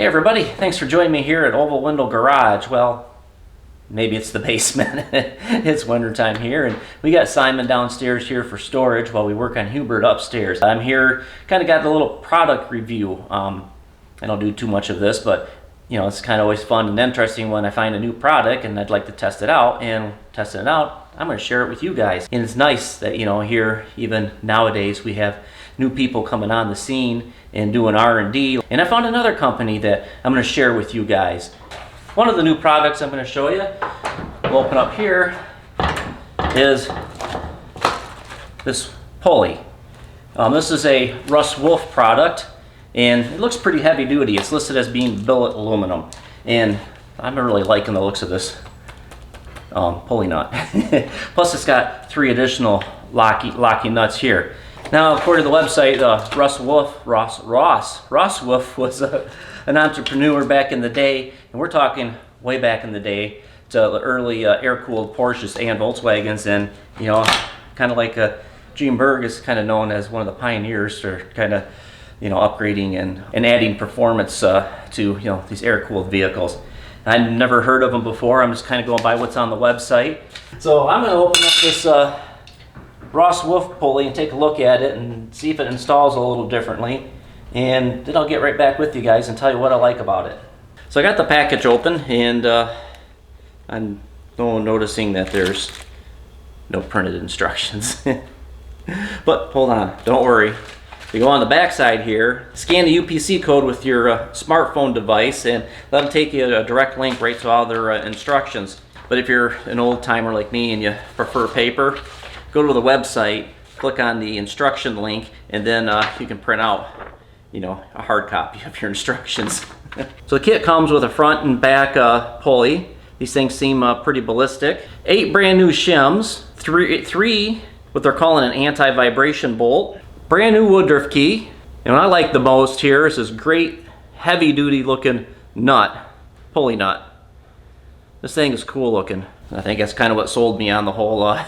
Hey everybody, thanks for joining me here at Oval Window Garage. Well, maybe it's the basement. It's wintertime here, and we got Simon downstairs here for storage while we work on Hubert upstairs. I'm here, kind of got a little product review. I don't do too much of this, but you know, it's kind of always fun and interesting when I find a new product and I'd like to test it out. And testing it out, I'm going to share it with you guys. And it's nice that, you know, here even nowadays we have new people coming on the scene and doing R&D. And I found another company that I'm going to share with you guys. One of the new products I'm going to show you, we'll open up here, is this pulley. This is a Wulf product, and it looks pretty heavy duty. It's listed as being billet aluminum, and I'm really liking the looks of this pulley nut. Plus it's got 3 additional locky nuts here. Now, according to the website, Ross Wulf was an entrepreneur back in the day, and we're talking way back in the day to the early air-cooled Porsches and Volkswagens, and you know, kind of like Gene Berg is kind of known as one of the pioneers for kind of, you know, upgrading and adding performance to, you know, these air-cooled vehicles. I'd never heard of them before. I'm just kind of going by what's on the website. So I'm going to open up this Wulf pulley and take a look at it and see if it installs a little differently, and then I'll get right back with you guys and tell you what I like about it. So I got the package open, and I'm noticing that there's no printed instructions. But hold on, don't worry. You go on the back side here, scan the UPC code with your smartphone device, and that'll take you a direct link right to all their instructions. But if you're an old timer like me and you prefer paper, go to the website, click on the instruction link, and then you can print out, you know, a hard copy of your instructions. So the kit comes with a front and back pulley. These things seem pretty ballistic. 8 brand new shims, 3 what they're calling an anti-vibration bolt, brand new woodruff key, and what I like the most here is this great heavy duty looking nut, pulley nut. This thing is cool looking. I think that's kind of what sold me on the whole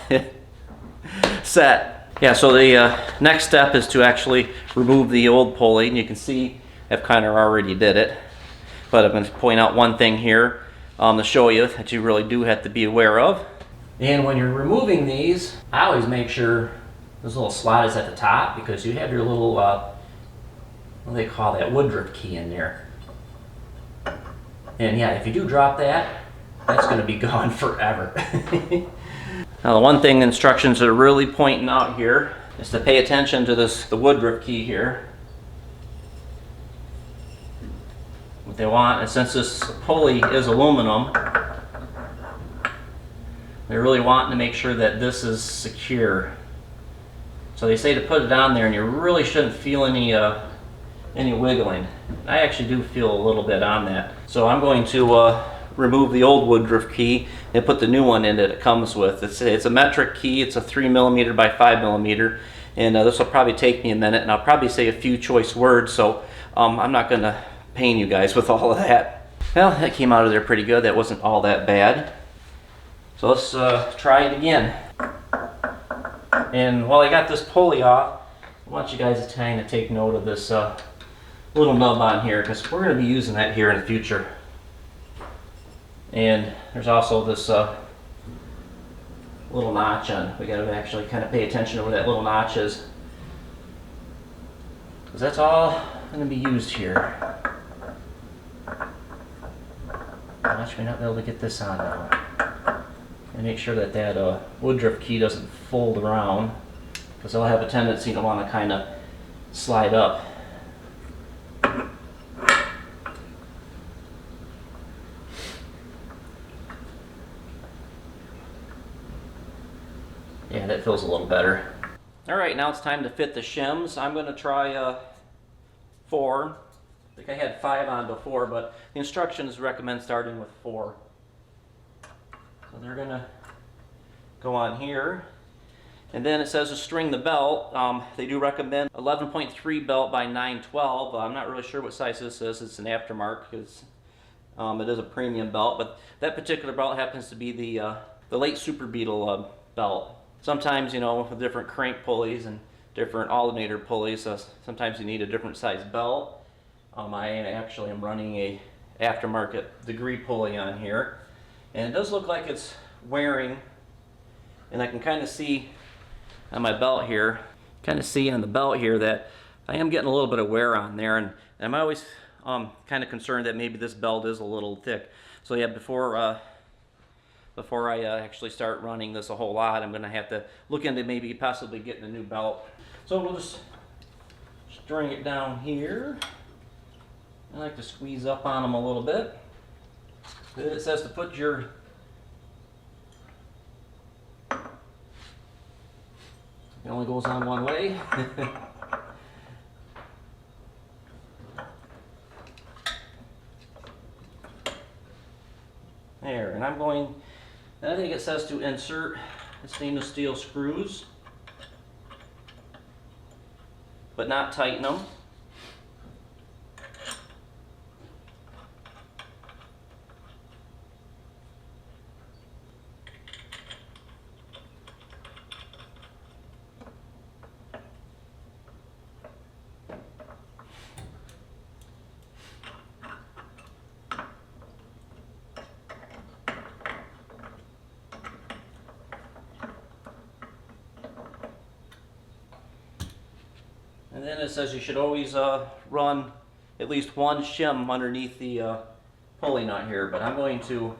set. Yeah, so the next step is to actually remove the old pulley, and you can see I've kind of already did it, but I'm going to point out one thing here to show you that you really do have to be aware of. And when you're removing these, I always make sure this little slot is at the top, because you have your little what do they call that, woodruff key in there. And yeah, if you do drop that, that's going to be gone forever. Now, the one thing the instructions are really pointing out here is to pay attention to the woodruff key here. What they want, and since this pulley is aluminum, they're really wanting to make sure that this is secure. So they say to put it on there, and you really shouldn't feel any wiggling. I actually do feel a little bit on that. So I'm going to remove the old woodruff key and put the new one in that it comes with. It's a metric key. It's a 3mm by 5mm, and this will probably take me a minute, and I'll probably say a few choice words, so I'm not going to pain you guys with all of that. Well, that came out of there pretty good. That wasn't all that bad. So let's try it again. And while I got this pulley off, I want you guys to kind of take note of this little nub on here, because we're going to be using that here in the future. And there's also this little notch on. We got to actually kind of pay attention to where that little notch is, because that's all going to be used here. Watch me not be able to get this on now. And make sure that that woodruff key doesn't fold around, because they'll have a tendency to want to kind of slide up. Yeah, that feels a little better. All right, now it's time to fit the shims. I'm going to try 4. I think I had 5 on before, but the instructions recommend starting with 4. So they're going to go on here. And then it says to string the belt. They do recommend 11.3 belt by 912. I'm not really sure what size this is. It's an aftermarket, because it is a premium belt. But that particular belt happens to be the late Super Beetle belt. Sometimes, you know, with different crank pulleys and different alternator pulleys, sometimes you need a different size belt. I actually am running a aftermarket degree pulley on here, and it does look like it's wearing, and I can kind of see on my belt here, that I am getting a little bit of wear on there, and I'm always kind of concerned that maybe this belt is a little thick. So yeah, before I actually start running this a whole lot, I'm going to have to look into maybe possibly getting a new belt. So we'll just string it down here. I like to squeeze up on them a little bit. It says to put your it only goes on one way. There, and I think it says to insert the stainless steel screws, but not tighten them. And then it says you should always run at least one shim underneath the pulley nut here, but I'm going to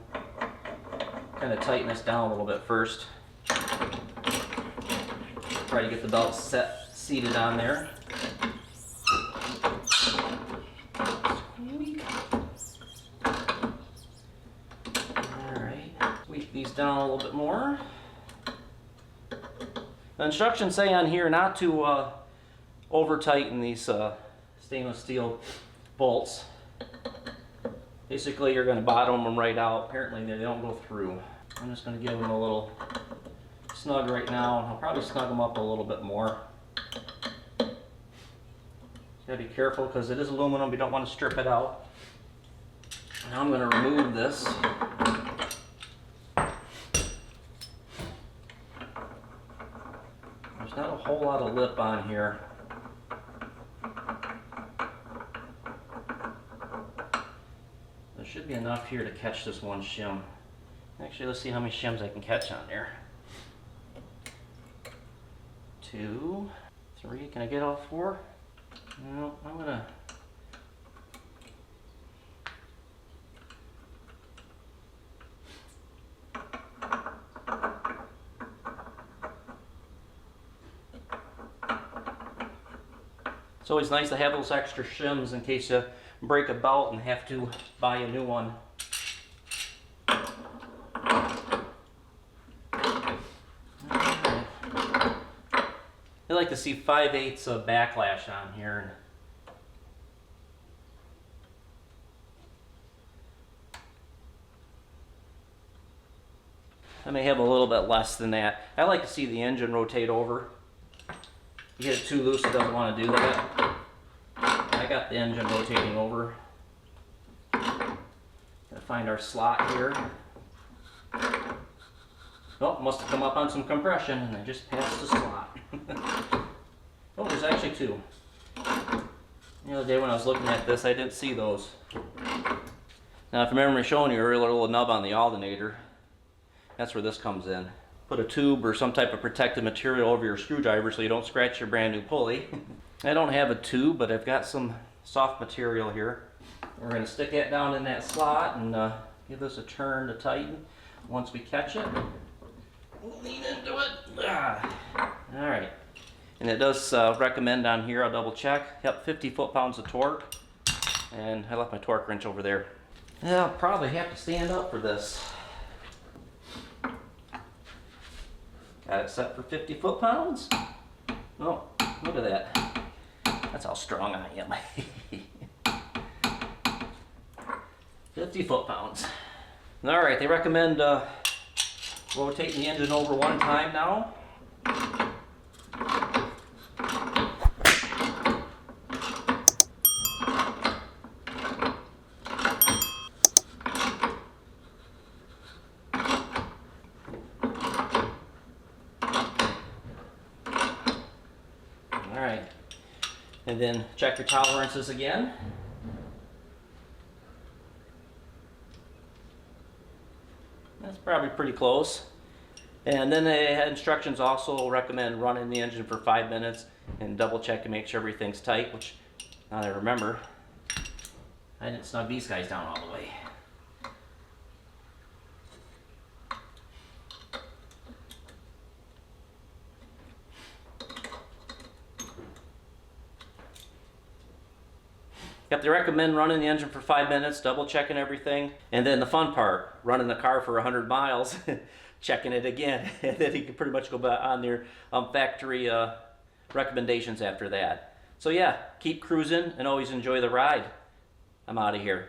kind of tighten this down a little bit first. Try to get the belt seated on there. Alright, tweak these down a little bit more. The instructions say on here not to over tighten these stainless steel bolts. Basically you're going to bottom them right out. Apparently they don't go through. I'm just going to give them a little snug right now. I'll probably snug them up a little bit more. Got to be careful because it is aluminum. You don't want to strip it out. Now I'm going to remove this. There's not a whole lot of lip on here. There should be enough here to catch this one shim. Actually, let's see how many shims I can catch on there. 2, 3, can I get all 4? No, I'm gonna... It's always nice to have those extra shims in case you break a belt and have to buy a new one. I like to see 5/8 of backlash on here. I may have a little bit less than that. I like to see the engine rotate over. You get it too loose, it doesn't want to do that. I got the engine rotating over. Gotta find our slot here. Oh, must have come up on some compression and I just passed the slot. Oh, there's actually 2. The other day when I was looking at this, I didn't see those. Now, if you remember me showing you earlier, a little nub on the alternator, that's where this comes in. Put a tube or some type of protective material over your screwdriver so you don't scratch your brand new pulley. I don't have a tube, but I've got some soft material here. We're going to stick it down in that slot and give this a turn to tighten. Once we catch it, we'll lean into it. Alright. And it does recommend on here, I'll double check, yep, 50 foot-pounds of torque. And I left my torque wrench over there. Yeah, I'll probably have to stand up for this. Got it set for 50 foot-pounds. Oh, look at that. That's how strong I am. 50 foot-pounds. Alright, they recommend rotating the engine over one time now. Alright, and then check your tolerances again. That's probably pretty close. And then they had instructions also recommend running the engine for 5 minutes and double check and make sure everything's tight, which now that I remember, I didn't snug these guys down all the way. Yep, they recommend running the engine for 5 minutes, double checking everything. And then the fun part, running the car for 100 miles, checking it again. And then you can pretty much go back on their factory recommendations after that. So yeah, keep cruising and always enjoy the ride. I'm out of here.